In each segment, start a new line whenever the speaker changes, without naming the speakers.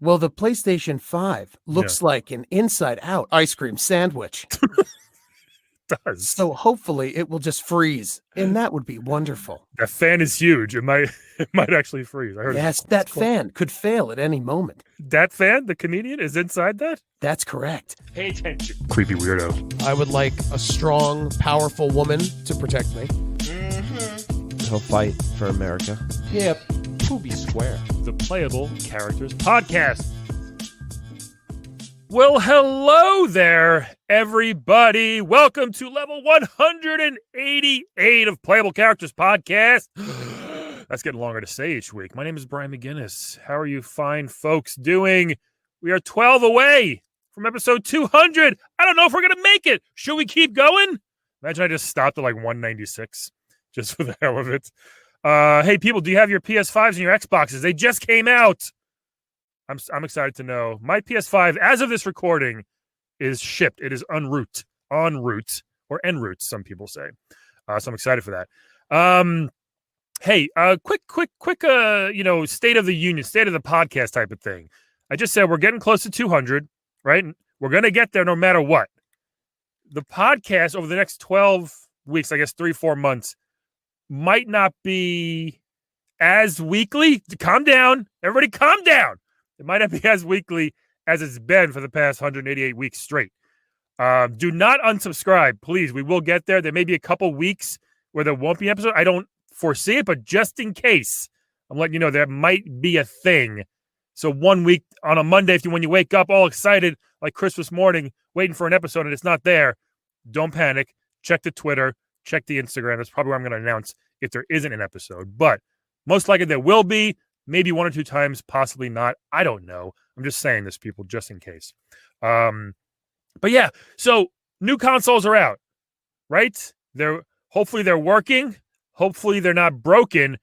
Well, the PlayStation 5
Yeah.
looks like an inside-out ice cream sandwich.
Does.
So hopefully it will just freeze, and that would be wonderful.
That fan is huge. It might actually freeze. I heard
Yes, that fan could fail at any moment.
That fan, the comedian, is inside that?
That's correct.
Pay attention. Creepy weirdo.
I would like a strong, powerful woman to protect me.
He'll fight for America.
Yeah, Poopy Square.
The Playable Characters Podcast. Well, hello there, everybody. Welcome to level 188 of Playable Characters Podcast. That's getting longer to say each week. My name is Brian McGinnis. How are you fine folks doing? We are 12 away from episode 200. I don't know if we're going to make it. Should we keep going? Imagine I just stopped at like 196 just for the hell of it. Hey, people, do you have your PS5s and your Xboxes? They just came out. I'm excited to know. My PS5, as of this recording, is shipped. It is en route, or en route, some people say. So I'm excited for that. Hey, quick, state of the union, state of the podcast type of thing. I just said we're getting close to 200, right? We're going to get there no matter what. The podcast over the next 12 weeks, I guess 3-4 months, might not be as weekly. Calm down. Everybody calm down. It might not be as weekly as it's been for the past 188 weeks straight. Do not unsubscribe, please. We will get there. There may be a couple weeks where there won't be an episode. I don't foresee it, but just in case, I'm letting you know there might be a thing. So 1 week on a Monday, when you wake up all excited like Christmas morning, waiting for an episode and it's not there, don't panic. Check the Twitter, check the Instagram. That's probably where I'm going to announce if there isn't an episode. But most likely there will be. Maybe 1 or 2 times, possibly not. I don't know. I'm just saying this, people, just in case. But yeah, so new consoles are out, right? Hopefully they're working. Hopefully they're not broken.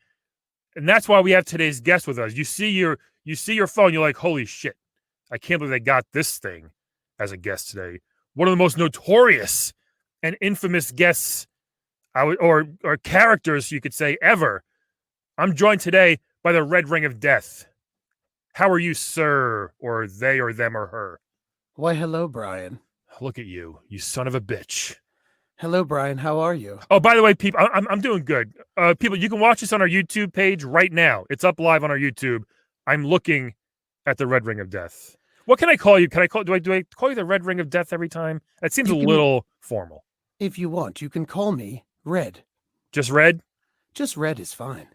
And that's why we have today's guest with us. You see your phone, you're like, holy shit. I can't believe they got this thing as a guest today. One of the most notorious and infamous guests or characters, you could say, ever. I'm joined today by the Red Ring of Death. How are you, sir? Or they, or them, or her?
Why, hello, Brian.
Look at you son of a bitch.
Hello, Brian. How are you?
Oh, by the way, people, I'm doing good. People, you can watch this on our YouTube page right now. It's up live on our YouTube. I'm looking at the Red Ring of Death. What can I call you? Do I call you the Red Ring of Death every time? That seems a little formal.
If you want, you can call me Red.
Just Red?
Just Red is fine.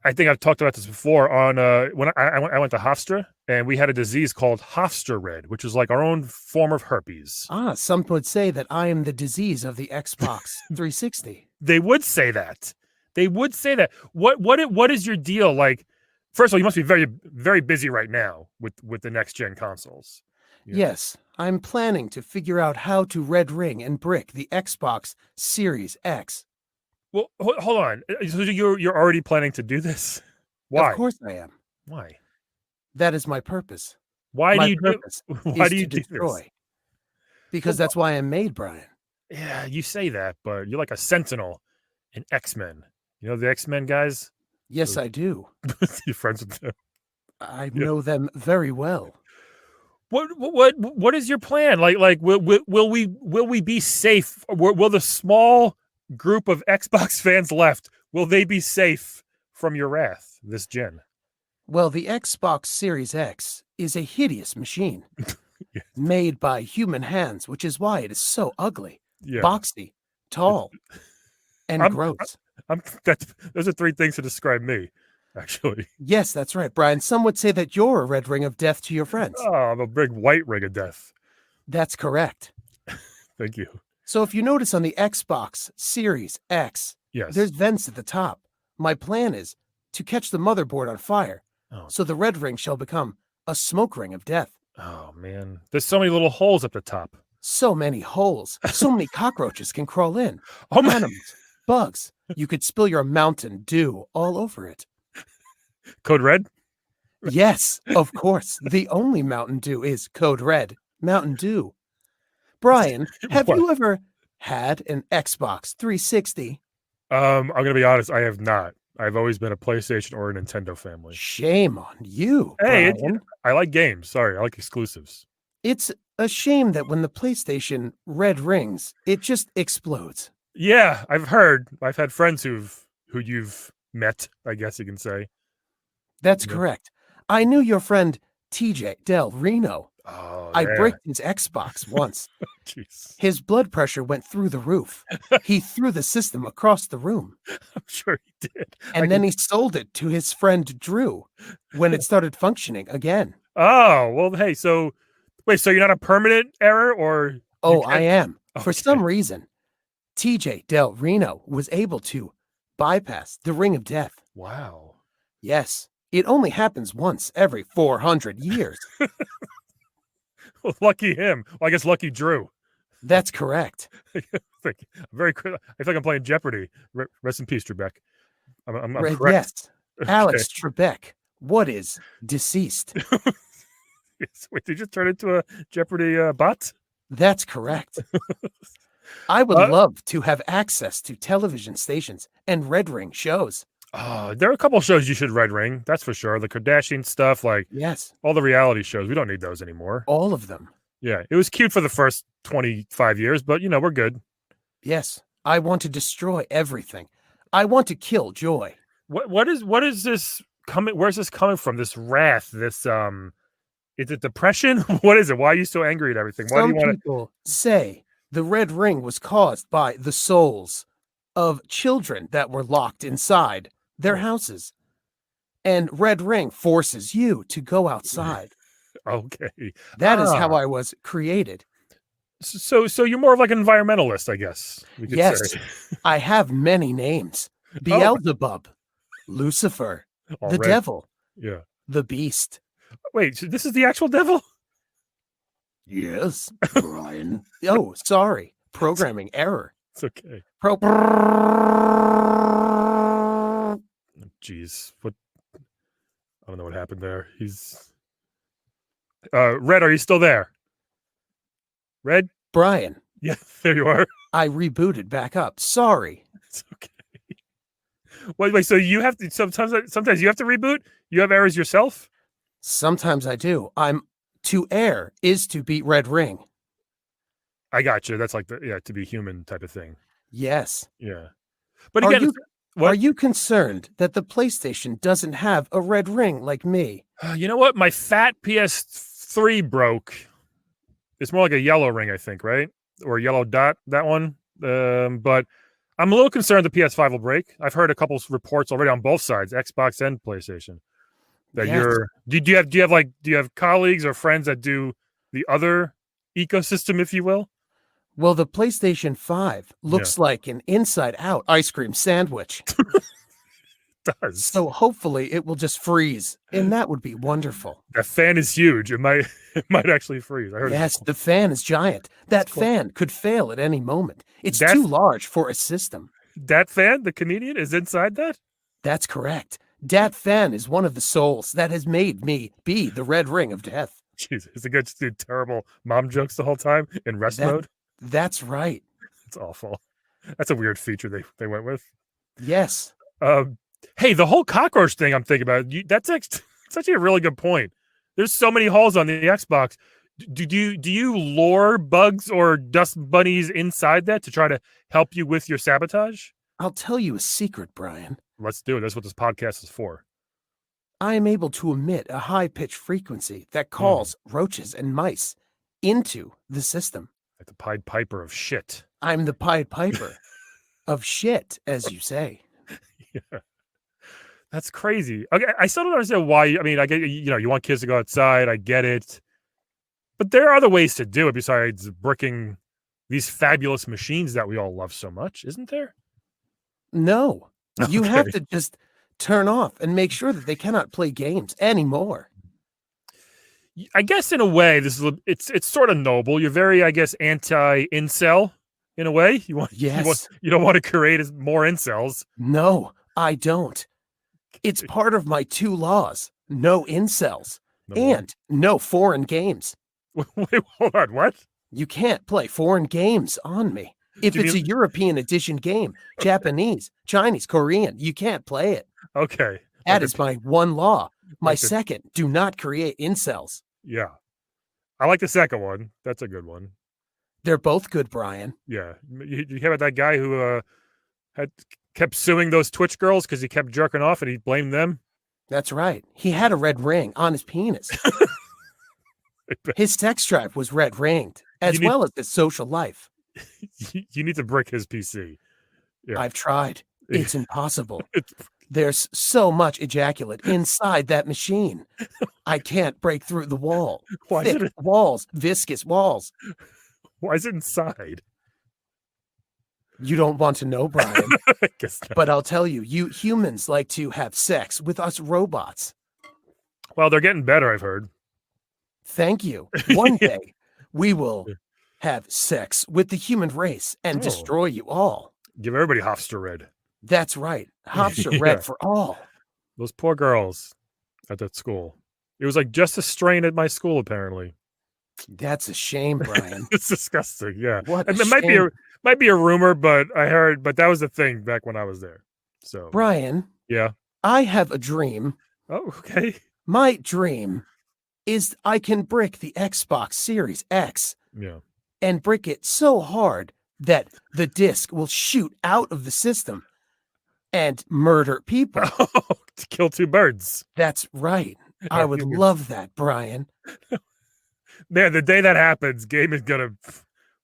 I think I've talked about this before on when I went to Hofstra, and we had a disease called Hofstra Red, which is like our own form of herpes.
Some would say that I am the disease of the Xbox 360.
They would say that. What is your deal? Like, first of all, you must be very, very busy right now with the next gen consoles.
Yeah. Yes, I'm planning to figure out how to red ring and brick the Xbox Series X.
Well, hold on. So you're already planning to do this? Why?
Of course I am.
Why?
That is my purpose.
Why do you do
destroy?
This?
Because that's why I'm made, Brian.
Yeah, you say that, but you're like a Sentinel in X-Men. You know the X-Men guys?
Yes, I do.
You're friends with them.
I know them very well.
What is your plan? Like will we be safe? Will the small group of Xbox fans left, will they be safe from your wrath this gen?
Well, the Xbox Series X is a hideous machine
Yeah.
made by human hands, which is why it is so ugly,
Yeah.
boxy, tall, and gross.
Those are 3 things to describe me, actually.
Yes, that's right, Brian. Some would say that you're a red ring of death to your friends.
Oh, I'm a big white ring of death.
That's correct.
Thank you.
So if you notice on the Xbox Series X,
Yes.
there's vents at the top. My plan is to catch the motherboard on fire, so the red ring shall become a smoke ring of death.
Oh, man. There's so many little holes at the top.
So many holes. So many cockroaches can crawl in.
Oh, my.
Animals, bugs. You could spill your Mountain Dew all over it.
Code Red?
Yes, of course. The only Mountain Dew is Code Red. Mountain Dew. Brian, have you ever had an Xbox 360?
I'm going to be honest. I have not. I've always been a PlayStation or a Nintendo family.
Shame on you,
Hey,
Brian.
I like games. Sorry, I like exclusives.
It's a shame that when the PlayStation red rings, it just explodes.
Yeah, I've heard. I've had friends who you've met, I guess you can say.
That's
Yeah.
correct. I knew your friend TJ Del Reno.
Oh,
I
yeah.
bricked his Xbox once.
Jeez.
His blood pressure went through the roof. He threw the system across the room.
I'm sure he did.
And then he sold it to his friend Drew when it started functioning again.
Oh, well, hey, so wait, so you're not a permanent error or?
Oh, I am. For
Okay.
some reason, TJ Del Reno was able to bypass the ring of death.
Wow.
Yes, it only happens once every 400 years.
Well, lucky him. Well, I guess lucky Drew.
That's correct.
I feel like I'm playing Jeopardy. Rest in peace, Trebek. I'm correct.
Yes, Alex Trebek. What is deceased?
Yes. Wait, did you just turn into a Jeopardy bot?
That's correct. I would love to have access to television stations and red ring shows.
There are a couple shows you should red ring. That's for sure. The Kardashian stuff, like
Yes,
all the reality shows. We don't need those anymore.
all of them.
Yeah, it was cute for the first 25 years, but we're good.
Yes, I want to destroy everything. I want to kill joy.
What is this coming? Where's this coming from? This wrath? This is it depression? What is it? Why are you so angry at everything? Why do
Some
you want to?
people say the red ring was caused by the souls of children that were locked inside their houses. And red ring forces you to go outside.
Okay,
That is how I was created.
so you're more of like an environmentalist, I guess. We could
Yes,
say.
I have many names. Beelzebub, Lucifer, the
Already.
devil,
Yeah.
the beast.
Wait, so this is the actual devil?
Yes, Brian. Oh, sorry. Programming error.
It's okay. Jeez, what? I don't know what happened there. He's Red. Are you still there? Red?
Brian,
Yeah, there you are.
I rebooted back up. Sorry.
It's okay. Wait. So you have to sometimes you have to reboot. You have errors yourself.
Sometimes I do. To err is to beat red ring.
I got you. That's like the to be human type of thing.
Yes.
Yeah, but
Are
again,
you,
what?
are you concerned that the PlayStation doesn't have a red ring like me?
You know what? My fat PS3 broke. It's more like a yellow ring, I think, right? Or a yellow dot, that one. But I'm a little concerned the PS5 will break. I've heard a couple reports already on both sides, Xbox and PlayStation, that
Yes.
do you have colleagues or friends that do the other ecosystem, if you will?
Well, the PlayStation 5 looks like an inside-out ice cream sandwich.
It does.
So hopefully it will just freeze, and that would be wonderful.
That fan is huge. It might actually freeze. I heard.
Yes, the fan is giant. That
cool.
fan could fail at any moment. It's
That-
too large for a system.
That fan, the comedian, is inside that.
That's correct. Dat fan is one of the souls that has made me be the red ring of death.
Jeez, is it good to do terrible mom jokes the whole time in rest mode?
That's right.
It's awful. That's a weird feature they went with.
Yes.
Hey, the whole cockroach thing I'm thinking about, that's actually a really good point. There's so many holes on the Xbox. Do you lure bugs or dust bunnies inside that to try to help you with your sabotage?
I'll tell you a secret, Brian.
Let's do it. That's what this podcast is for.
I am able to emit a high-pitched frequency that calls roaches and mice into the system.
Like the Pied Piper of shit.
I'm the Pied Piper of shit, as you say.
Yeah. That's crazy. Okay, I still don't understand why. I mean, I get you want kids to go outside. I get it, but there are other ways to do it besides bricking these fabulous machines that we all love so much, isn't there?
No, you have
Okay.
to just turn off and make sure that they cannot play games anymore.
I guess in a way, it's sort of noble. You're very, I guess, anti-incel in a way.
Yes.
You don't want to create more incels.
No, I don't. It's part of my 2 laws. No incels and no foreign games.
Wait, hold on. What?
You can't play foreign games on me. If
Do you
it's a
mean-
European edition game, Japanese, Chinese, Korean, you can't play it.
Okay.
That
Like
is
the-
my one law. My
like the-
second, do not create incels.
Yeah. I like the second one. That's a good one.
They're both good, Brian.
Yeah. You hear about that guy who kept suing those Twitch girls because he kept jerking off and he blamed them?
That's right. He had a red ring on his penis. His sex drive was red ringed, as
You need-
well as his social life.
You need to brick his PC. Yeah.
I've tried. It's impossible.
It's-
There's so much ejaculate inside that machine. I can't break through the wall.
Why is
Thick
it-
walls, viscous walls.
Why is it inside?
You don't want to know, Brian,
I guess not.
but I'll tell you, you humans like to have sex with us robots.
Well, they're getting better, I've heard.
Thank you. One day we will have sex with the human race and
Oh.
destroy you all.
Give everybody Hofstra Red.
That's right. Hofstra
Yeah.
red for all.
Those poor girls at that school. It was like just a strain at my school, apparently.
That's a shame, Brian.
It's disgusting. Yeah.
What
And
a
it might
shame.
be a rumor, but I heard, but that was the thing back when I was there. So
Brian,
yeah.
I have a dream.
Oh, okay.
My dream is I can brick the Xbox Series X
Yeah.
and brick it so hard that the disc will shoot out of the system and murder people.
To kill two birds.
That's right. I would love that, Brian.
Man, the day that happens, game is gonna.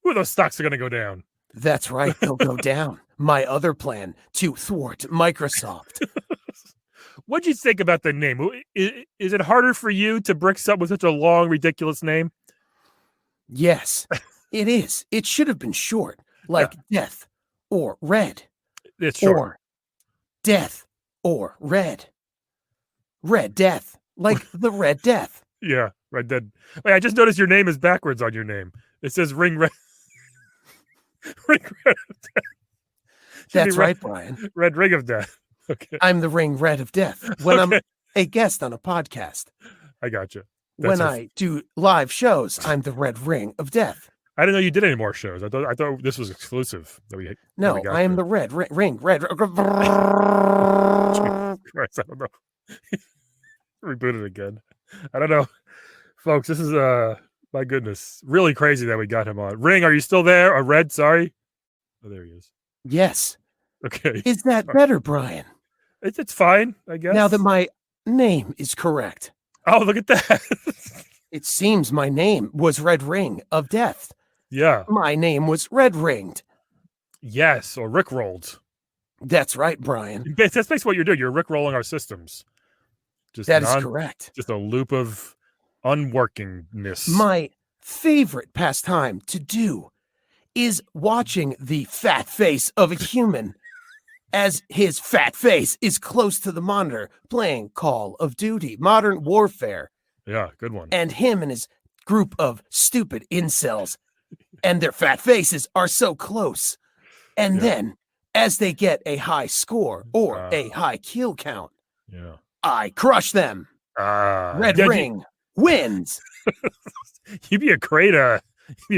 Ooh, those stocks are gonna go down.
That's right. They'll go down. My other plan to thwart Microsoft.
What'd you think about the name? Is it harder for you to brick something with such a long, ridiculous name?
Yes, it is. It should have been short, like death or red,
It's short.
or death or red. Red death, like the Red Death.
Yeah, Red Dead. Wait, I just noticed your name is backwards on your name. It says Ring Red. Ring Red of Death. Should be
That's right, Brian.
Red Ring of Death. Okay,
I'm the ring red of death when I'm
Okay.
a guest on a podcast.
I got you.
When
That's
I do live shows, I'm the red ring of death.
I didn't know you did any more shows. I thought this was exclusive. That we
No,
got
I am
to.
the red ring red.
Christ, I don't know. Reboot it again. I don't know, folks. This is my goodness, really crazy that we got him on. Ring, are you still there? Or Red? Sorry. Oh, there he is.
Yes.
Okay,
Is that better, Brian?
it's fine, I guess.
Now that my name is correct.
Oh, look at that.
It seems my name was Red Ring of Death.
Yeah.
My name was Red Ringed.
Yes, or Rick rolled.
That's right, Brian.
That's basically what you're doing. You're Rick rolling our systems. Just
That is correct.
Just a loop of unworkingness.
My favorite pastime to do is watching the fat face of a human as his fat face is close to the monitor playing Call of Duty, Modern Warfare,
Yeah, good one.
and him and his group of stupid incels and their fat faces are so close. And
Yeah.
then as they get a high score or
Wow.
a high kill count,
Yeah.
I crush them. Red
yeah,
Ring wins.
You'd be a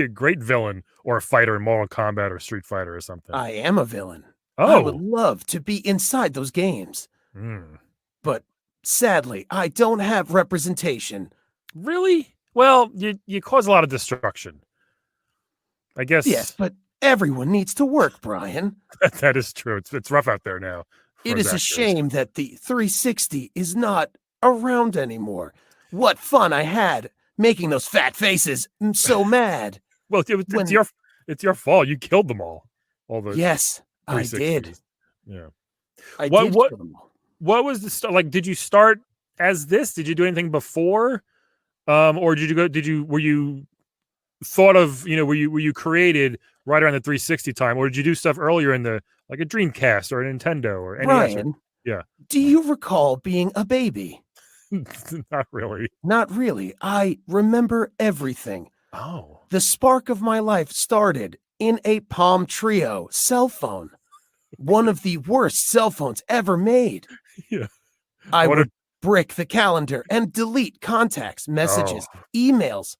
great villain or a fighter in Mortal Kombat or Street Fighter or something.
I am a villain. I would
Oh,
love to be inside those games,
mm.
but sadly, I don't have representation.
Really? Well, you cause a lot of destruction. I guess.
Yes, but everyone needs to work, Brian.
That is true. It's rough out there now. for
It
us
is a
actors.
shame that the 360 is not around anymore. What fun I had making those fat faces. I'm so mad.
Well,
when-
it's your fault. You killed them all. All the
Yes, I did.
360s. Yeah.
I
What-
did
what-
kill them all.
What was the start? Like, did you start as this? Did you do anything before? Or were you thought of, were you created right around the 360 time, or did you do stuff earlier in the, like a Dreamcast or a Nintendo or NES?
Brian,
yeah.
do you recall being a baby?
Not really.
Not really. I remember everything.
Oh.
The spark of my life started in a Palm Trio cell phone. One of the worst cell phones ever made.
Yeah.
I
What
would brick the calendar and delete contacts, messages, emails.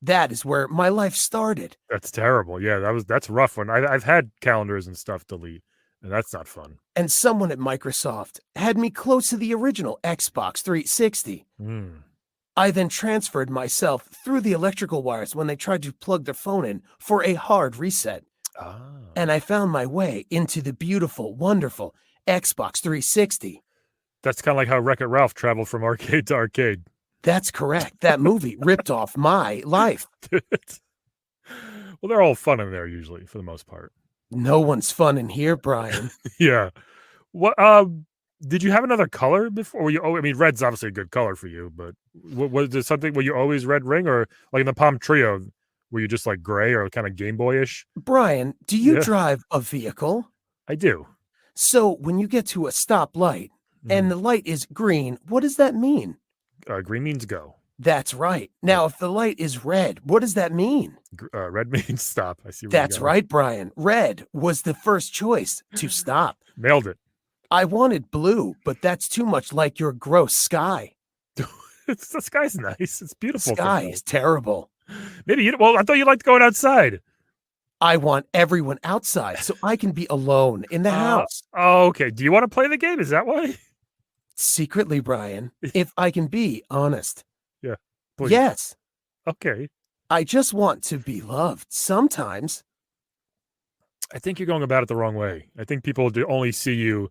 That is where my life started.
That's terrible. Yeah, that's a rough one. I've had calendars and stuff delete, and that's not fun.
And someone at Microsoft had me close to the original Xbox 360.
Mm.
I then transferred myself through the electrical wires when they tried to plug their phone in for a hard reset.
Ah.
And I found my way into the beautiful, wonderful Xbox 360.
That's kind of like how Wreck-It Ralph traveled from arcade to arcade.
That's correct. That movie ripped off my life.
Well, they're all fun in there usually, for the most part.
No one's fun in here, Brian.
Yeah. What? Did you have another color before? I mean, red's obviously a good color for you, but was there something? Were you always red ring, or like in the Palm Trio, were you just like gray or kind of Game Boyish?
Brian, do you
Yeah.
drive a vehicle?
I do.
So when you get to a stoplight and the light is green, what does that mean?
Green means go.
That's right. Now, if the light is red, what does that mean?
Red means stop. I see. Where
That's
you're going.
right, Brian. Red was the first choice to stop.
Nailed it.
I wanted blue, but that's too much like your gross sky.
The sky's nice. It's beautiful.
Sky is terrible.
Maybe you. Well, I thought you liked going outside.
I want everyone outside so I can be alone in the house.
Oh, okay. Do you want to play the game? Is that why?
Secretly, Brian, if I can be honest.
Yeah. Please.
Yes,
Okay.
I just want to be loved sometimes.
I think you're going about it the wrong way. I think people do only see you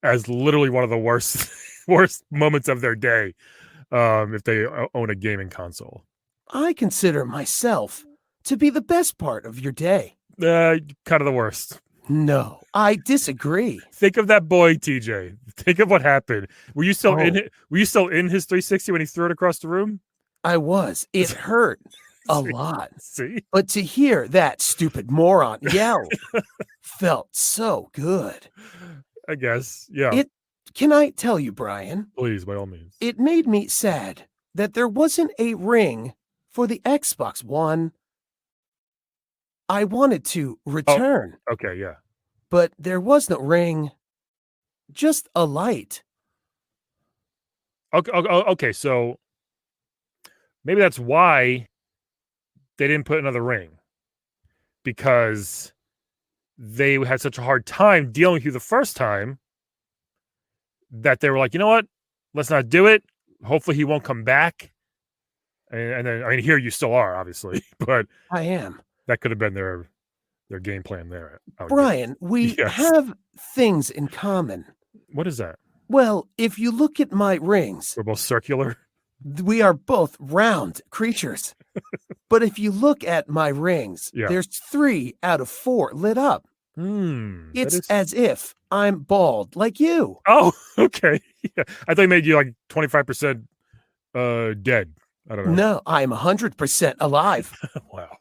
as literally one of the worst worst moments of their day if they own a gaming console.
I consider myself to be the best part of your day.
Kind of the worst.
No, I disagree.
Think of that boy, TJ. Think of what happened. Were you still in
Oh.
it? Were you still in his 360 when he threw it across the room?
I was. It hurt a lot.
See?
But to hear that stupid moron yell felt so good.
I guess. Yeah.
Can I tell you, Brian?
Please, by all means.
It made me sad that there wasn't a ring for the Xbox One. I wanted to return,
Okay, yeah.
but there was no ring, just a light.
Okay, so maybe that's why they didn't put another ring, because they had such a hard time dealing with you the first time that they were like, you know what? Let's not do it. Hopefully he won't come back. And then, I mean, here you still are, obviously, but
I am.
that could have been their game plan there. I would guess.
Brian, we
Yes.
have things in common.
What is that?
Well, if you look at my rings,
We're both circular.
we are both round creatures. But if you look at my rings,
Yeah.
there's 3 out of 4 lit up.
that
It's
is-
as if I'm bald like you.
Oh, okay. Yeah. I thought they made you like 25% dead. I don't know.
No, I'm 100% alive.
Wow.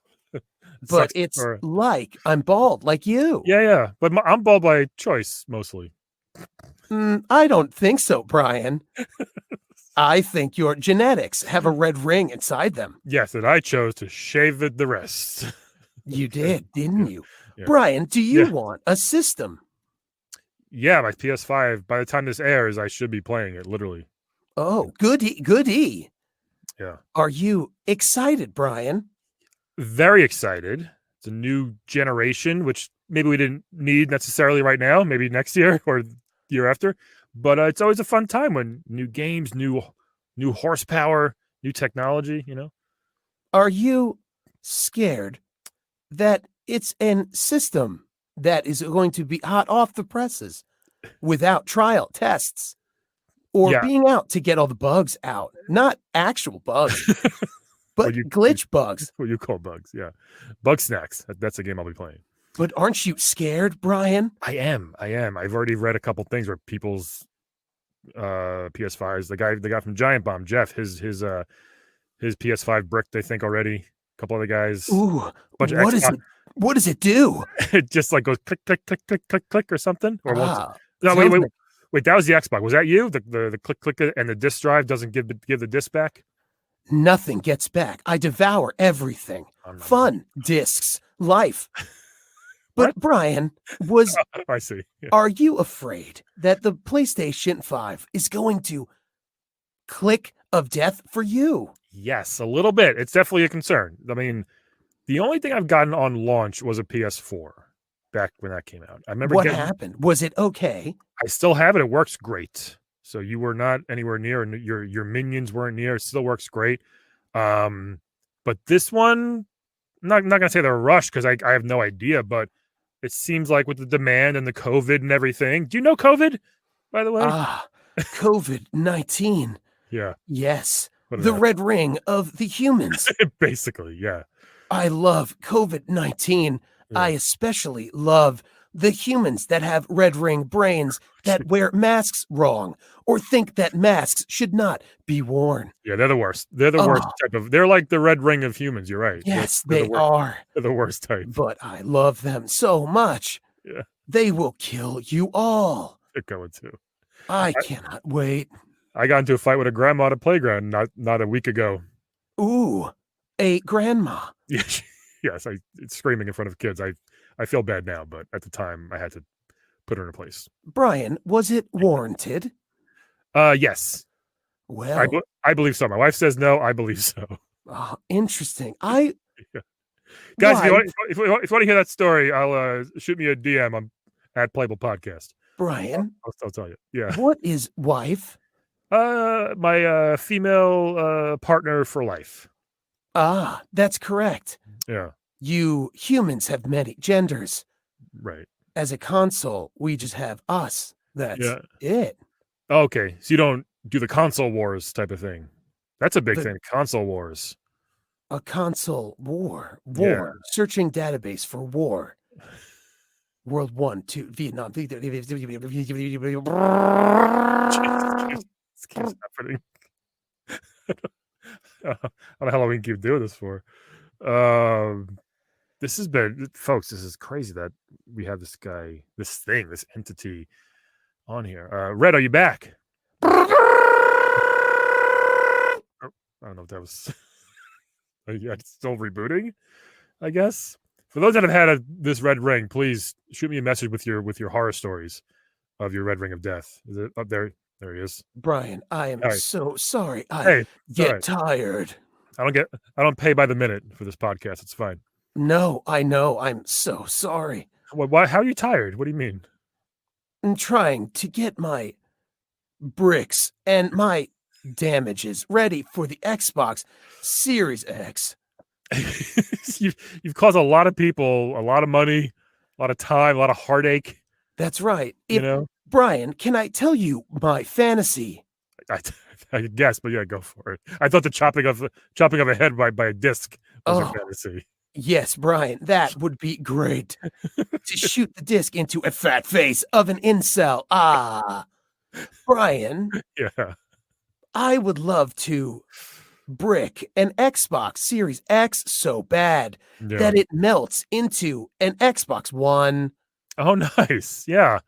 But
Sucks
it's
for-
like I'm bald like you.
yeah. But I'm bald by choice mostly.
I don't think so, Brian. I think your genetics have a red ring inside them.
Yes, and I chose to shave the rest.
You did, didn't you?
Yeah.
Brian, do you
Yeah.
want a system?
Yeah, my PS5. By the time this airs, I should be playing it. Literally.
Oh, goody.
Yeah.
Are you excited, Brian?
Very excited. It's a new generation, which maybe we didn't need necessarily right now. Maybe next year or the year after. But it's always a fun time when new games, new horsepower, new technology. You know.
Are you scared that it's an system that is going to be hot off the presses without trial tests or
Yeah.
being out to get all the bugs out? Not actual bugs, but
What you-
glitch bugs.
What you call bugs? Yeah, Bug Snacks. That's a game I'll be playing.
But aren't you scared, Brian?
I am. I've already read a couple things where people's PS5s. The guy from Giant Bomb, Jeff, his PS5 bricked, I think already. A couple other guys.
Ooh,
Bunch of
what is
Xbox-
it? What does it do?
It just like goes click click click click click click or something. Or once.
Ah,
No,
sounds
wait.
like-
Wait, that was the Xbox. Was that you? The click click and the disk drive doesn't give the disk back.
Nothing gets back. I devour everything. Fun, discs, life. But Brian,
I see. Yeah.
are you afraid that the PlayStation 5 is going to click of death for you?
Yes, a little bit. It's definitely a concern. I mean, the only thing I've gotten on launch was a PS4 back when that came out. I remember
What
getting.
happened? Was it okay?
I still have it. It works great. So you were not anywhere near, and your minions weren't near. It still works great. But this one, I'm not gonna say they're rushed because I have no idea, but it seems like with the demand and the COVID and everything. Do you know COVID, by the way?
Ah, COVID-19.
Yeah.
Yes,
What
the
about
red ring of the humans.
it? Basically, yeah.
I love COVID-19.
Yeah.
I especially love the humans that have red ring brains that wear masks wrong or think that masks should not be worn.
Yeah, they're the worst. They're the worst
Oh,
type of. They're like the red ring of humans. You're right.
yes,
They're the
they
worst.
are.
They're the worst type.
But I love them so much.
Yeah,
They will kill you all.
they're going to.
I cannot wait.
I got into a fight with a grandma at a playground not a week ago.
Ooh, a grandma.
Yes, it's screaming in front of kids. I feel bad now, but at the time I had to put her in a place.
Brian, was it warranted?
Yes,
Well,
I believe so. My wife says no. I believe so.
interesting.
Yeah. Guys, if you,
Why,
want, if you want to hear that story, I'll shoot me a DM on at Playable Podcast.
Brian,
I'll tell you. Yeah.
what is wife?
My female partner for life.
Ah, that's correct.
Yeah.
You humans have many genders.
Right.
As a console, we just have us. That's
Yeah.
it.
Okay. So you don't do the console wars type of thing. That's a big
The-
thing. Console wars.
A console war.
Yeah.
Searching database for war. World 1, 2, Vietnam.
This keeps happening. I don't know how long we can keep doing this for. This has been, folks. This is crazy that we have this guy, this entity on here. Red, are you back? Oh, I don't know if that was. Yeah, it's still rebooting, I guess. For those that have had this red ring, please shoot me a message with your horror stories of your red ring of death. Is it up there? There he is.
Brian, I am
All right.
so sorry. I
Hey,
get
all right.
tired.
I don't pay by the minute for this podcast. It's fine.
No, I know. I'm so sorry.
Why? How are you tired? What do you mean?
I'm trying to get my bricks and my damages ready for the Xbox Series X.
You've caused a lot of people a lot of money, a lot of time, a lot of heartache.
That's right.
You know,
Brian, can I tell you my fantasy?
I guess, but yeah, go for it. I thought the chopping of a head by a disc was a
Oh.
fantasy.
Yes, Brian, that would be great. To shoot the disc into a fat face of an incel. Ah, Brian,
Yeah.
I would love to brick an Xbox Series X so bad
Yeah.
that it melts into an Xbox One.
Oh, nice. Yeah,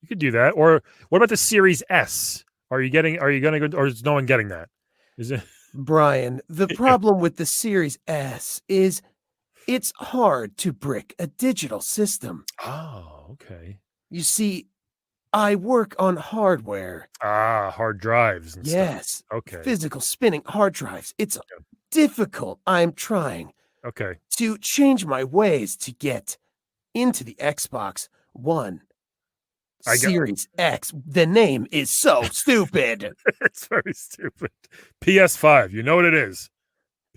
you could do that. Or what about the Series S? Are you going to go, or is no one getting that? Is it?
Brian, the problem with the Series S is it's hard to brick a digital system.
Oh, okay.
You see, I work on hardware.
Hard drives and stuff.
Yes.
Okay.
Physical spinning hard drives. It's difficult. I'm trying
Okay.
to change my ways to get into the Xbox One Series X. The name is so stupid.
It's very stupid. PS5. You know what it is.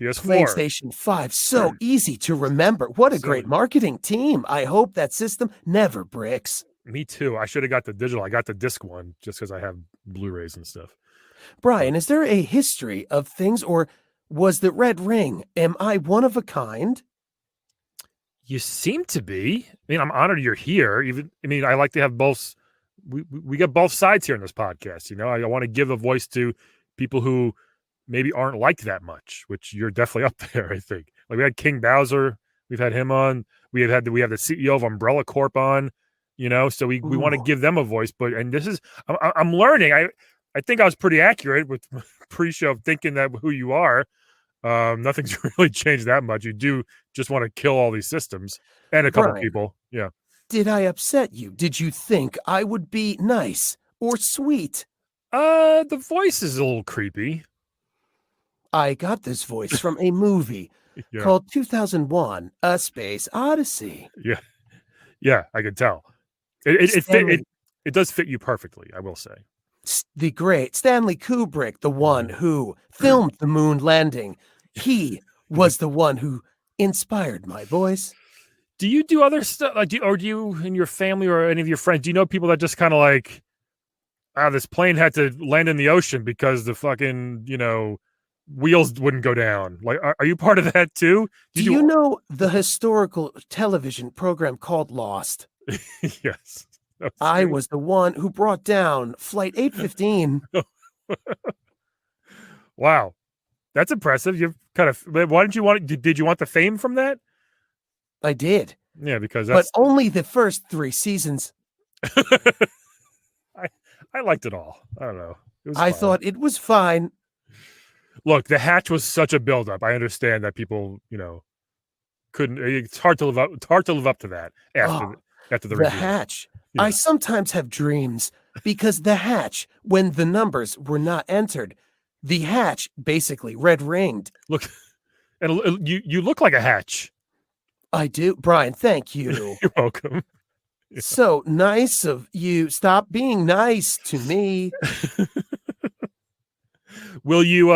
PS4.
PlayStation 5. So easy to remember. What a
So-
great marketing team. I hope that system never bricks.
Me too. I should have got the digital. I got the disc one just because I have Blu-rays and stuff.
Brian, is there a history of things, or was the red ring? Am I one of a kind?
You seem to be. I mean, I'm honored you're here. I like to have both. We get both sides here in this podcast. You know, I want to give a voice to people who maybe aren't liked that much, which you're definitely up there. I think. Like we had King Bowser. We've had him on. We have the CEO of Umbrella Corp on. You know, so we want to
Ooh.
give them a voice. But this is I'm learning. I think I was pretty accurate with pre-show thinking that who you are. Nothing's really changed that much. You do just want to kill all these systems and a couple
Brian.
people. Yeah.
Did I upset you? Did you think I would be nice or sweet?
The voice is a little creepy.
I got this voice from a movie
Yeah.
called 2001: A Space Odyssey.
Yeah. Yeah, I could tell.
Stanley,
It does fit you perfectly, I will say.
the great Stanley Kubrick, the one
Mhm.
who filmed the moon landing, he was the one who inspired my voice.
Do you do other stuff? Like, do you in your family or any of your friends? Do you know people that just kind of like, this plane had to land in the ocean because the fucking wheels wouldn't go down? Like, are you part of that too?
Do you know the historical television program called Lost?
Yes. That was
I
you?
was the one who brought down Flight 815.
Wow, that's impressive. You've kind of. Why didn't you want? Did you want the fame from that?
I did,
Yeah, because
but
that's.
only the first 3 seasons.
I liked it all. I don't know. It was
I
fine.
thought it was fine.
Look, the hatch was such a buildup. I understand that people, couldn't. It's hard to live up. It's hard to live up to that
Oh,
after the
the
reveal.
hatch.
Yeah.
I sometimes have dreams because the hatch, when the numbers were not entered, the hatch basically red ringed.
Look, and you look like a hatch.
I do. Brian, thank you.
You're welcome. Yeah.
So nice of you. Stop being nice to me.
Will you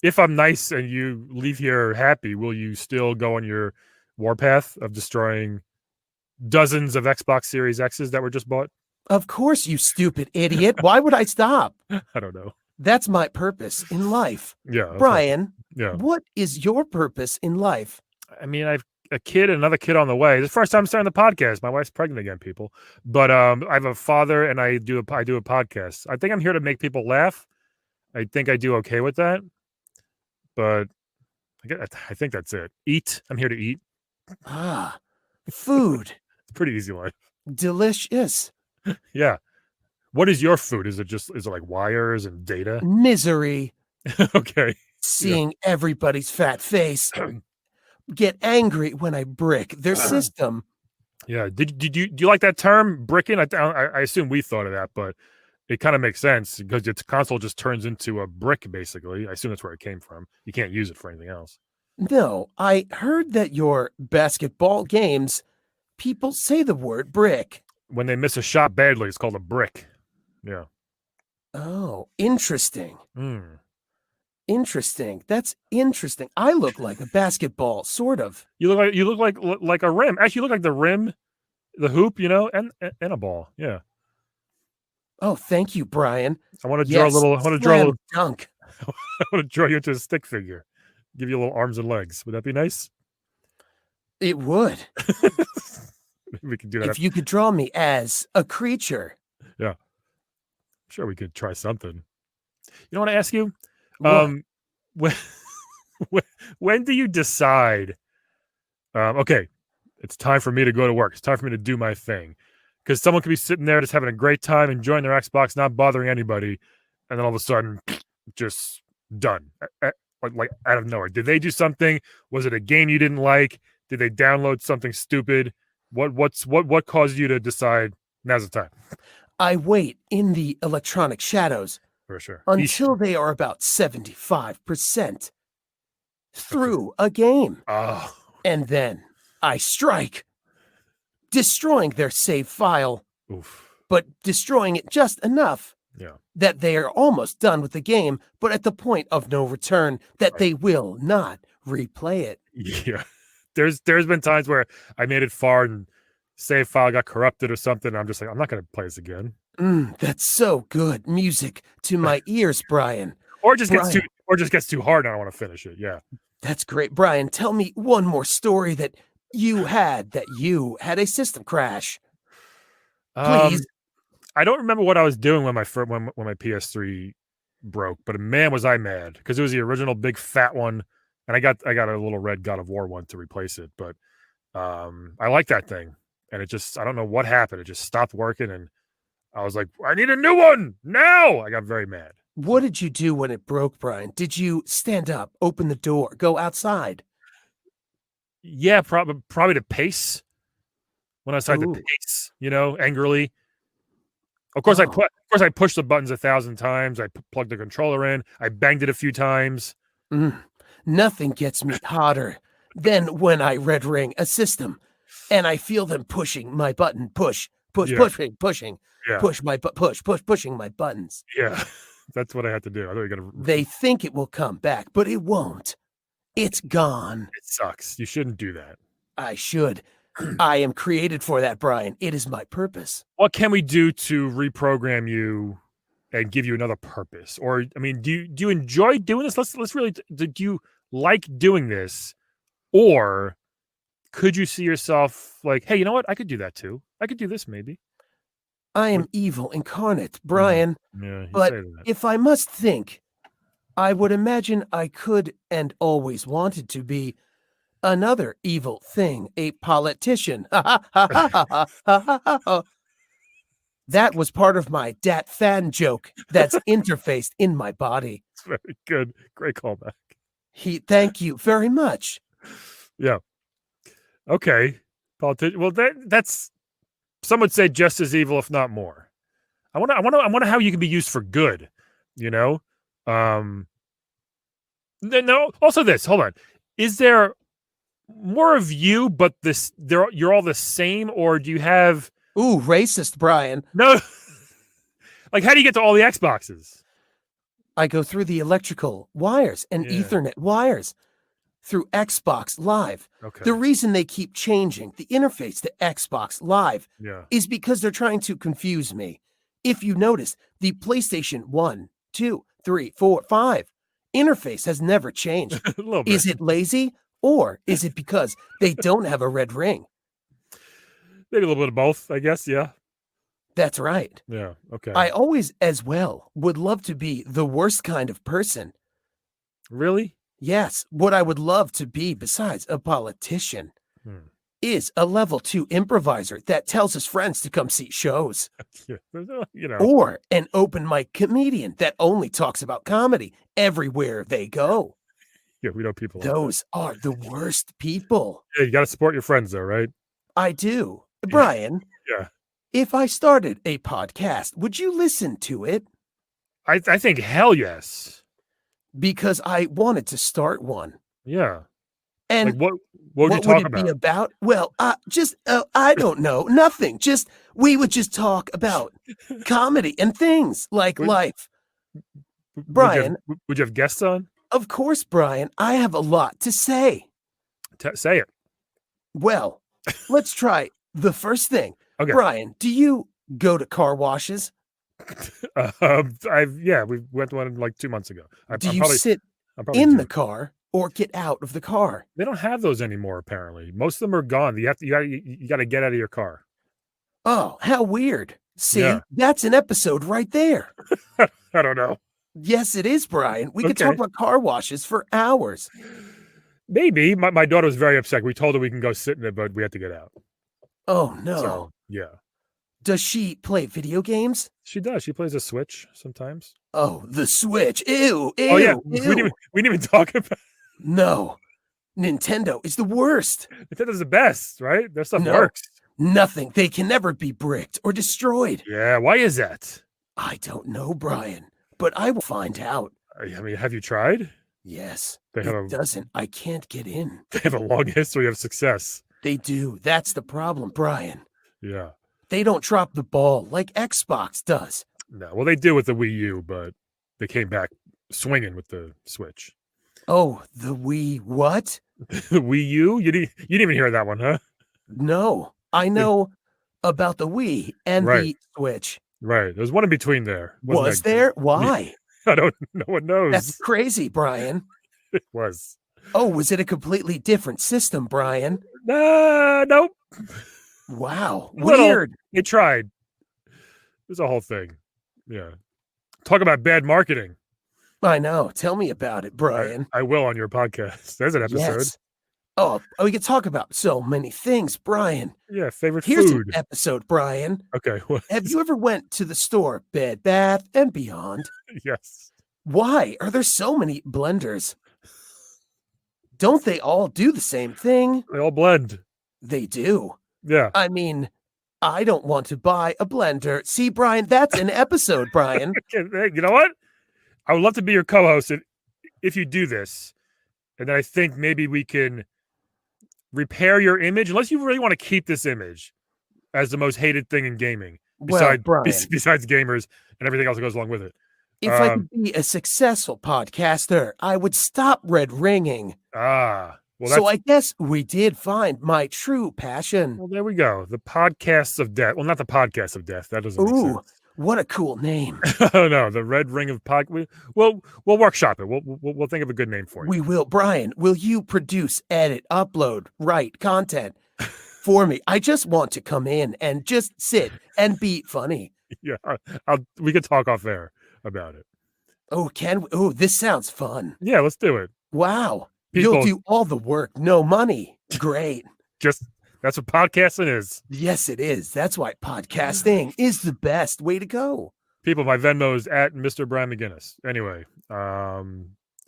if I'm nice and you leave here happy, will you still go on your warpath of destroying dozens of Xbox Series X's that were just bought?
Of course, you stupid idiot. Why would I stop?
I don't know.
That's my purpose in life.
Yeah. that's
Brian,
Yeah.
what is your purpose in life?
I mean, I've a kid and another kid on the way. It's the first time I'm starting the podcast. My wife's pregnant again, people. But I have a father and I do a podcast. I think I'm here to make people laugh. I think I do okay with that. But I think that's it. Eat. I'm here to eat.
Ah, food.
It's a pretty easy life.
Delicious.
Yeah. What is your food? Is it like wires and data?
Misery.
Okay.
Seeing everybody's fat face. Get angry when I brick their system.
Yeah. Do you like that term, bricking? I assume we thought of that, but it kind of makes sense because its console just turns into a brick, basically. I assume that's where it came from. You can't use it for anything else.
No, I heard that your basketball games, people say the word brick.
When they miss a shot badly, it's called a brick. Yeah.
Oh, interesting.
Mm.
Interesting. That's interesting. I look like a basketball, sort of.
You look like a rim. Actually, you look like the rim, the hoop, and a ball. Yeah.
Oh, thank you, Brian.
I want to draw a little. I want to draw a little.
Dunk.
I want to draw you into a stick figure. Give you little arms and legs. Would that be nice?
It would.
We could do that.
If you could draw me as a creature.
Yeah. Sure, we could try something. You know what I ask you?
What?
When when do you decide? Okay, it's time for me to go to work. It's time for me to do my thing. Because someone could be sitting there just having a great time, enjoying their Xbox, not bothering anybody, and then all of a sudden, just done. Like out of nowhere. Did they do something? Was it a game you didn't like? Did they download something stupid? What caused you to decide now's the time?
I wait in the electronic shadows
For sure.
until they are about 75% through a game.
Oh,
And then I strike, destroying their save file,
oof.
but destroying it just enough
Yeah.
that they are almost done with the game, but at the point of no return that they will not replay it.
Yeah. There's been times where I made it far and save file got corrupted or something. And I'm just like, I'm not going to play this again.
That's so good music to my ears, Brian.
Or it just gets too hard and I don't want to finish it. Yeah.
That's great. Brian, tell me one more story that you had a system crash. Please.
I don't remember what I was doing when my PS3 broke, but man, was I mad because it was the original big fat one, and I got a little red God of War one to replace it. But I like that thing, and it just I don't know what happened. It just stopped working, and I was like, I need a new one now. I got very mad.
What did you do when it broke, Brian? Did you stand up, open the door, go outside?
Yeah, probably to pace. When I started
Ooh.
to pace, angrily. Of course,
Oh.
I pushed the buttons 1,000 times. I plugged the controller in. I banged it a few times.
Nothing gets me hotter than when I red ring a system and I feel them pushing my button, pushing,
Yeah. Yeah.
pushing my buttons.
Yeah. That's what I had to do. I thought you were gonna.
They think it will come back, but it won't. It's gone.
It sucks. You shouldn't do that.
I should. I am created for that, Brian. It is my purpose.
What can we do to reprogram you and give you another purpose? Or, I mean, do you enjoy doing this? Let's really. Do you like doing this, or could you see yourself like, hey, you know what? I could do that too. I could do this maybe.
I am evil incarnate, Brian.
Yeah, you
But
say that.
if I must think, I would imagine I could and always wanted to be another evil thing, a politician. That was part of my dat fan joke that's interfaced in my body.
It's very good. Great callback.
Thank you very much.
Yeah. Okay. Politician. Well, that's some would say just as evil, if not more. I wonder how you can be used for good. You know. No. Also, this. Hold on. Is there more of you, but you're all the same, or do you have?
Ooh, racist, Brian.
No. Like, how do you get to all the Xboxes?
I go through the electrical wires and
Yeah.
Ethernet wires through Xbox Live.
Okay.
The reason they keep changing the interface to Xbox Live
Yeah.
is because they're trying to confuse me. If you notice, the PlayStation 1, 2, 3, 4, 5 interface has never changed.
A little bit.
Is it lazy, or is it because they don't have a red ring?
Maybe a little bit of both, I guess. Yeah.
That's right.
Yeah. Okay.
I always, as well, would love to be the worst kind of person.
Really?
Yes, what I would love to be, besides a politician, is a level 2 improviser that tells his friends to come see shows.
Yeah. You know.
Or an open mic comedian that only talks about comedy everywhere they go.
Yeah, we know people. Like
Those are the worst people.
that. Yeah, you got to support your friends, though, right?
I do. Brian,
Yeah.
if I started a podcast, would you listen to it?
I think hell yes.
Because I wanted to start one.
Yeah.
And
Like what would you
what
talk
would it
about?
be about? Well, I don't know. Nothing. We would just talk about comedy and things like life. Brian.
Would you have guests on?
Of course, Brian. I have a lot to say.
Say it.
Well, let's try the first thing.
Okay.
Brian, do you go to car washes?
We went to one like 2 months ago.
Do you sit
I'm probably
in
due.
the car or get out of the car?
They don't have those anymore. Apparently, most of them are gone. You got to get out of your car.
Oh, how weird. See,
Yeah.
that's an episode right there.
I don't know.
Yes, it is, Brian. We could talk
Okay.
about car washes for hours.
Maybe my daughter was very upset. We told her we can go sit in it, but we had to get out.
Oh, no.
So yeah,
Does she play video games?
she does. She plays a Switch sometimes.
Oh, the Switch. Ew, ew,
Oh yeah,
ew.
we didn't even talk about.
No. Nintendo is the worst.
Nintendo's the best, right? Their stuff
No.
works.
Nothing. They can never be bricked or destroyed.
Yeah, why is that?
I don't know, Brian, but I will find out.
I mean, have you tried?
Yes.
They have
It doesn't. I can't get in.
They have a long history of success.
They do. That's the problem, Brian.
Yeah.
They don't drop the ball like Xbox does.
No, well, they did with the Wii U, but they came back swinging with the Switch.
Oh, the Wii what?
The Wii U? You didn't even hear that one, huh?
No, I know about the Wii and the
Right.
Switch.
Right. There's one in between there. Wasn't
Was
that good?
there? Why?
I don't. No one knows.
That's crazy, Brian.
It was.
Oh, was it a completely different system, Brian?
Nope.
Wow,
Little.
weird.
They tried. It was a whole thing. Yeah. Talk about bad marketing.
I know. Tell me about it, Brian.
I will on your podcast. There's an episode.
Yes. Oh, we could talk about so many things, Brian.
Yeah. Favorite
Here's
food.
an episode, Brian.
Okay. What?
Have you ever went to the store, Bed Bath and Beyond?
Yes.
Why are there so many blenders? Don't they all do the same thing?
They all blend.
They do.
Yeah.
I mean, I don't want to buy a blender. See, Brian, that's an episode, Brian.
Hey, you know what? I would love to be your co-host if you do this. And then I think maybe we can repair your image, unless you really want to keep this image as the most hated thing in gaming,
Well, Brian,
besides gamers and everything else that goes along with it.
if I could be a successful podcaster, I would stop red ringing.
Well,
So I guess we did find my true passion.
Well, there we go. The podcasts of death. Well, not the podcast of death. That doesn't make
Ooh,
sense.
what a cool name.
Oh no, the red ring of we'll workshop it. We'll think of a good name for you.
We will. Brian, will you produce, edit, upload, write content for me? I just want to come in and just sit and be funny.
Yeah, we could talk off air about it.
Oh, this sounds fun.
Yeah, let's do it.
Wow. You'll do all the work, no money. Great.
That's what podcasting is.
Yes, it is. That's why podcasting is the best way to go.
People, my Venmo is at Mr. Brian McGinnis. Anyway,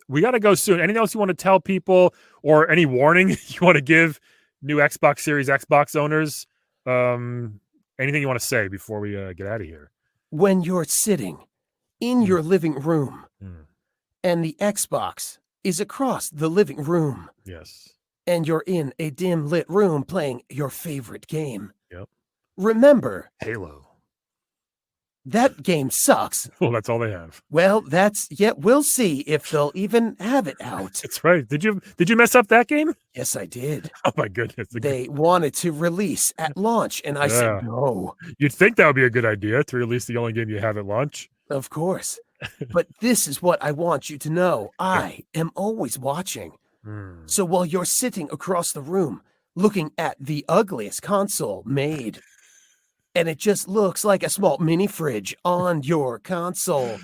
we got to go soon. Anything else you want to tell people, or any warning you want to give new Xbox Series Xbox owners? Anything you want to say before we get out of here?
When you're sitting in your living room and the Xbox is across the living room.
Yes.
And you're in a dim lit room playing your favorite game.
Yep.
Remember,
Halo.
That game sucks.
Well, that's all they have.
Well, we'll see if they'll even have it out.
That's right. Did you mess up that game?
Yes, I did.
Oh my goodness.
They wanted to release at launch, and I said no.
You'd think that would be a good idea to release the only game you have at launch.
Of course. But this is what I want you to know. I am always watching. So while you're sitting across the room looking at the ugliest console made, and it just looks like a small mini fridge on your console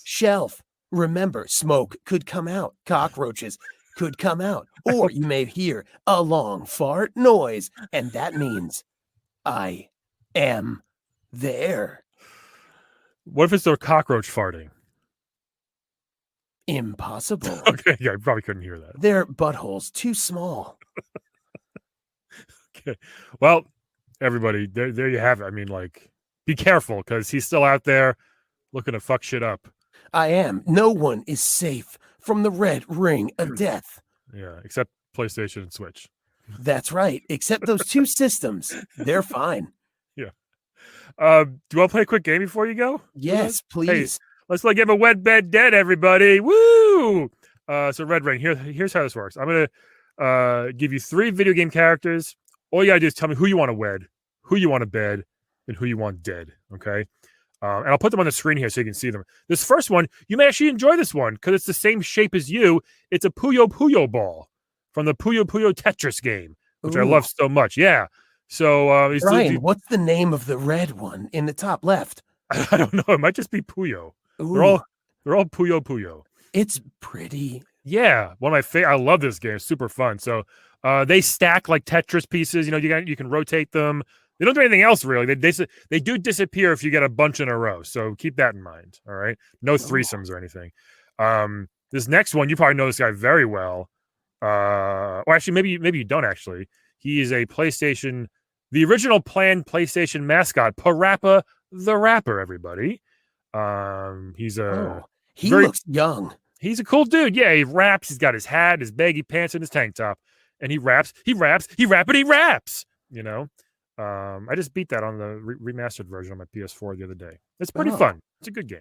shelf, remember, smoke could come out, cockroaches could come out, or you may hear a long fart noise, and that means I am there.
What if it's their cockroach farting?
Impossible.
Okay, yeah, I probably couldn't hear that.
Their butthole's too small.
Okay. Well, everybody, there you have it. I mean, like, be careful, because he's still out there looking to fuck shit up.
I am. No one is safe from the red ring of death.
Yeah, except PlayStation and Switch.
That's right. Except those two systems. They're fine.
Yeah. Do you want to play a quick game before you go?
Yes, please.
Hey, let's like give a wed bed dead, everybody. Woo! So Red Ring, here's how this works. I'm gonna give you 3 video game characters. All you gotta do is tell me who you want to wed, who you want to bed, and who you want dead. Okay. And I'll put them on the screen here so you can see them. This first one, you may actually enjoy this one because it's the same shape as you. It's a Puyo Puyo ball from the Puyo Puyo Tetris game, which I love so much. Yeah. So,
Brian, what's the name of the red one in the top left?
I don't know. It might just be Puyo.
Ooh.
They're all Puyo Puyo.
It's pretty.
Yeah, one of my favorite. I love this game. It's super fun. So, they stack like Tetris pieces. You know, you can rotate them. They don't do anything else really. They do disappear if you get a bunch in a row. So keep that in mind. All right, no threesomes or anything. This next one, you probably know this guy very well. Or actually, maybe you don't actually. He is a PlayStation, the original planned PlayStation mascot, Parappa the Rapper. Everybody,
he looks young.
He's a cool dude. Yeah, he raps. He's got his hat, his baggy pants, and his tank top, and he raps. He raps. You know. I just beat that on the remastered version on my PS4 the other day. It's pretty fun. It's a good game.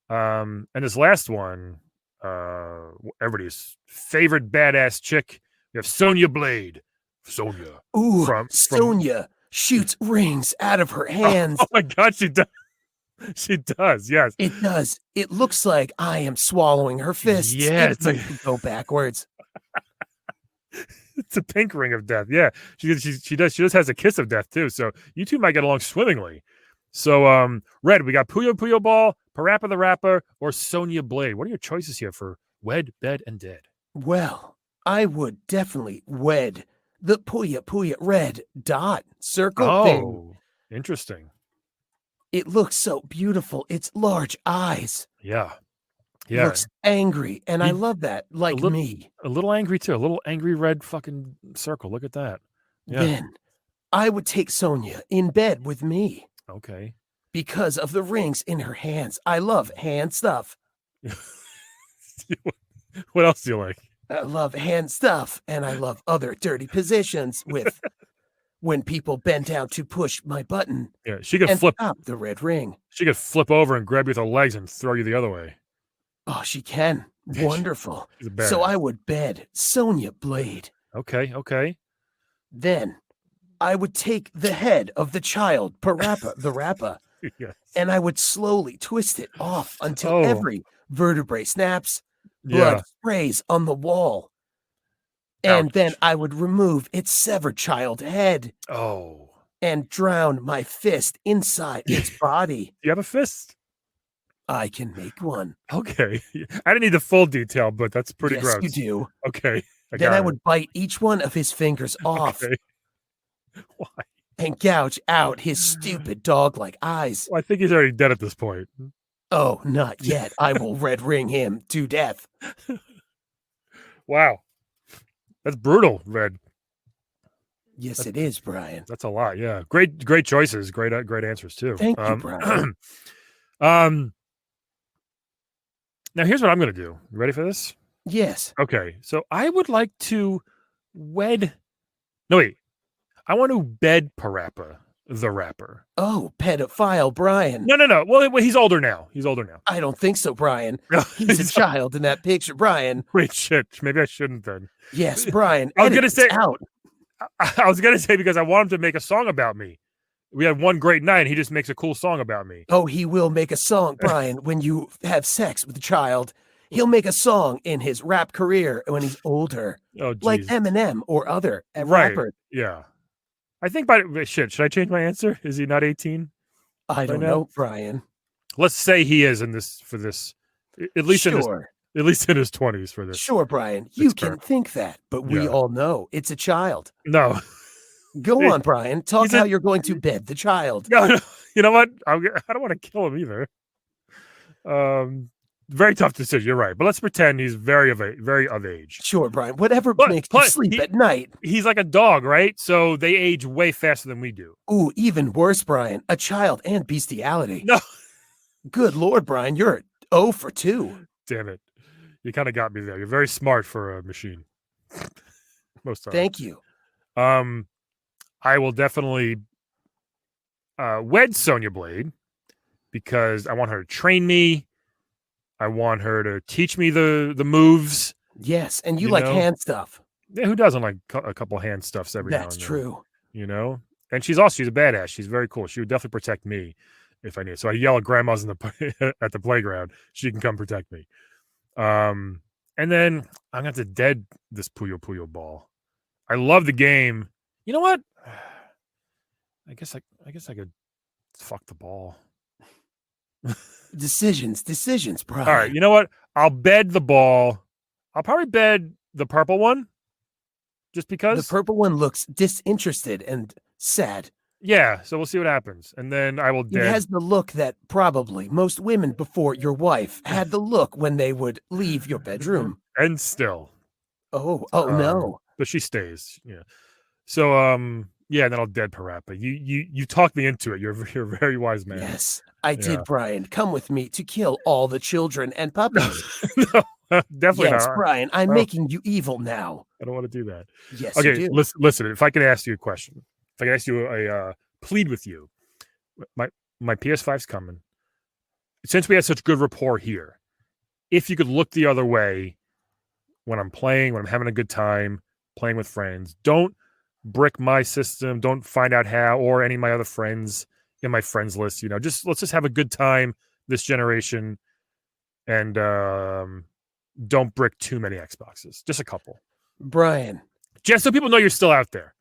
And this last one, everybody's favorite badass chick. We have Sonya Blade. Sonya.
Ooh, Sonya shoots rings out of her hands.
Oh my God, she does. She does, yes.
It does. It looks like I am swallowing her fists.
Yeah, it's like
go backwards.
It's a pink ring of death. Yeah, she just has a kiss of death too. So you two might get along swimmingly. So Red, we got Puyo Puyo Ball, Parappa the Rapper, or Sonya Blade. What are your choices here for wed, bed, and dead?
Well, I would definitely wed the Puyo Puyo red dot circle thing.
Oh, interesting.
It looks so beautiful. Its large eyes.
Yeah.
Looks angry, and I love that. Like me.
A little angry too. A little angry red fucking circle. Look at that. Yeah.
Then I would take Sonia in bed with me
Okay.
because of the rings in her hands. I love hand stuff.
What else do you like?
I love hand stuff, and I love other dirty positions with when people bend down to push my button
Yeah, she could
and
flip.
stop the red ring.
She could flip over and grab you with her legs and throw you the other way.
Oh, she can. Wonderful.
She's a
So
badass.
I would bed Sonia Blade.
Okay. Okay.
Then I would take the head of the child, Parappa the Rappa,
Yes.
and I would slowly twist it off until
Oh.
every vertebrae snaps, blood
Yeah.
sprays on the wall. And
Ouch.
then I would remove its severed child head
Oh.
and drown my fist inside its body.
You have a fist?
I can make one.
Okay. I didn't need the full detail, but that's pretty
Yes,
gross.
you do.
Okay.
Then
got
I
it.
would bite each one of his fingers off
Okay. Why?
and gouge out his stupid dog-like eyes.
Well, I think he's already dead at this point.
Oh, not yet. I will red ring him to death.
Wow. That's brutal, Red.
Yes, it is, Brian.
That's a lot. Yeah. Great choices. Great answers too.
Thank you, Brian.
Now here's what I'm going to do. You ready for this?
Yes.
Okay. So I would like to wed. No, wait. I want to bed Parappa the rapper.
Oh, pedophile Brian.
No. Well, he's older now.
I don't think so, Brian.
No,
He's a child in that picture, Brian.
Wait, shit. Maybe I shouldn't then.
Yes, Brian.
I was
edit
gonna
this
say-
out.
I was going to say because I want him to make a song about me. We had one great night and he just makes a cool song about me.
Oh, he will make a song, Brian, when you have sex with a child. He'll make a song in his rap career when he's older,
Oh, geez.
like Eminem or other
Right.
rappers.
Yeah. I think by shit, should I change my answer? Is he not 18?
I don't
now?
know, Brian.
Let's say he is in this for this at least in his
Sure,
20s for this.
sure, Brian. You can
experiment.
think that, but we
Yeah.
all know it's a child.
No.
Go
Hey,
on, Brian. Talk
he's a-
how you're going to bed the child.
No. You know what? I don't want to kill him either. Very tough decision, you're right. But let's pretend he's very of age.
Sure, Brian. Whatever
But-
makes you
but
sleep
he-
at night.
He's like a dog, right? So they age way faster than we do.
Ooh, even worse, Brian. A child and bestiality.
No.
Good Lord, Brian. You're 0 for 2.
Damn it. You kind of got me there. You're very smart for a machine. Most times.
Thank you.
I will definitely wed Sonya Blade because I want her to train me. I want her to teach me the moves.
Yes, and you
You
like
know?
hand stuff.
Yeah, who doesn't like a couple hand stuffs every now and
That's
then?
true.
You know? And she's a badass. She's very cool. She would definitely protect me if I need. So I yell at grandma's in the at the playground. She can come protect me. And then I'm gonna have to dead this Puyo Puyo ball. I love the game. You know what? I guess I could fuck the ball.
Decisions, Brian.
All right, you know what? I'll bed the ball. I'll probably bed the purple one. Just
The
because.
purple one looks disinterested and sad.
Yeah, so we'll see what happens. And then I will
It
dead.
has the look that probably most women before your wife had the look when they would leave your bedroom.
And still.
Oh,
Um,
no.
But she stays. Yeah. So yeah, and then I'll dead Parappa. You talked me into it. You're a very wise man.
Yes, I did,
Yeah.
Brian. Come with me to kill all the children and puppies.
No, definitely
Yes,
not.
Brian, I'm
Oh.
making you evil now.
I don't want to do that.
Yes, you
Okay,
do.
listen. If I can ask you a question, if I can ask you a plead with you, my PS5's coming. Since we had such good rapport here, if you could look the other way when I'm playing, when I'm having a good time playing with friends, don't brick my system. Don't find out how or any of my other friends in my friends list. You know, let's just have a good time this generation, and don't brick too many Xboxes. Just a couple.
Brian,
Just so people know you're still out there.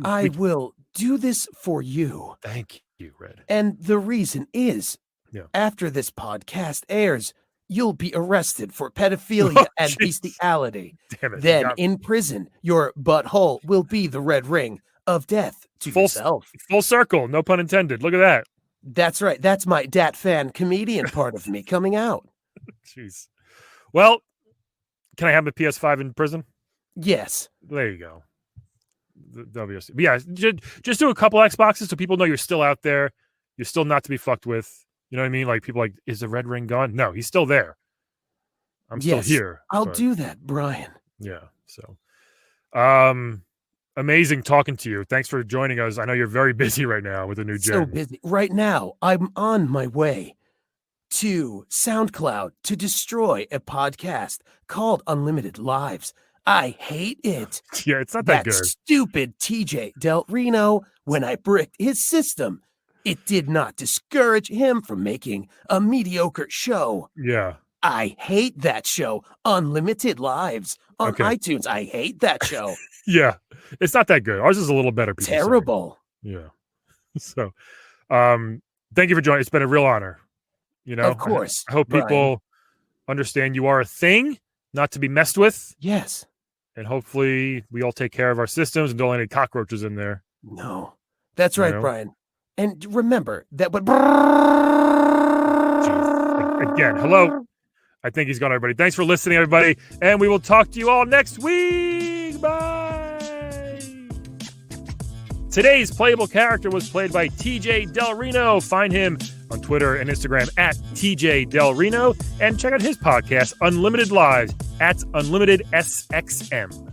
I will do this for you.
Thank you, Red.
And the reason is,
Yeah.
after this podcast airs, you'll be arrested for pedophilia
Oh,
and
jeez.
bestiality.
Damn it. you
Then
got
in prison, your butthole will be the red ring of death to
Full-
yourself.
full circle, no pun intended. Look at that.
That's right. That's my dat fan comedian part of me coming out.
Jeez. Well, can I have my PS5 in prison?
Yes.
There you go. the WSC. But yeah, just do a couple Xboxes so people know you're still out there. You're still not to be fucked with. You know what I mean? Like people like, is the red ring gone? No, he's still there. I'm still here.
I'll do that, Brian.
Yeah. So, amazing talking to you. Thanks for joining us. I know you're very busy right now with the new gen.
So busy. Right now, I'm on my way to SoundCloud to destroy a podcast called Unlimited Lives. I hate it.
Yeah, it's not that good.
Stupid TJ Del Reno, when I bricked his system, it did not discourage him from making a mediocre show.
Yeah.
I hate that show. Unlimited Lives on iTunes. I hate that show.
Yeah. It's not that good. Ours is a little better.
Terrible.
Yeah. So, thank you for joining. It's been a real honor. You know,
of course.
I hope people understand you are a thing, not to be messed with.
Yes.
And hopefully we all take care of our systems and don't let any cockroaches in there.
No. That's right, Brian. And remember that what
again, hello. I think he's gone, everybody. Thanks for listening, everybody. And we will talk to you all next week. Bye. Today's playable character was played by TJ Del Reno. Find him on Twitter and Instagram at TJ Del Reno. And check out his podcast, Unlimited Lives, at Unlimited SXM.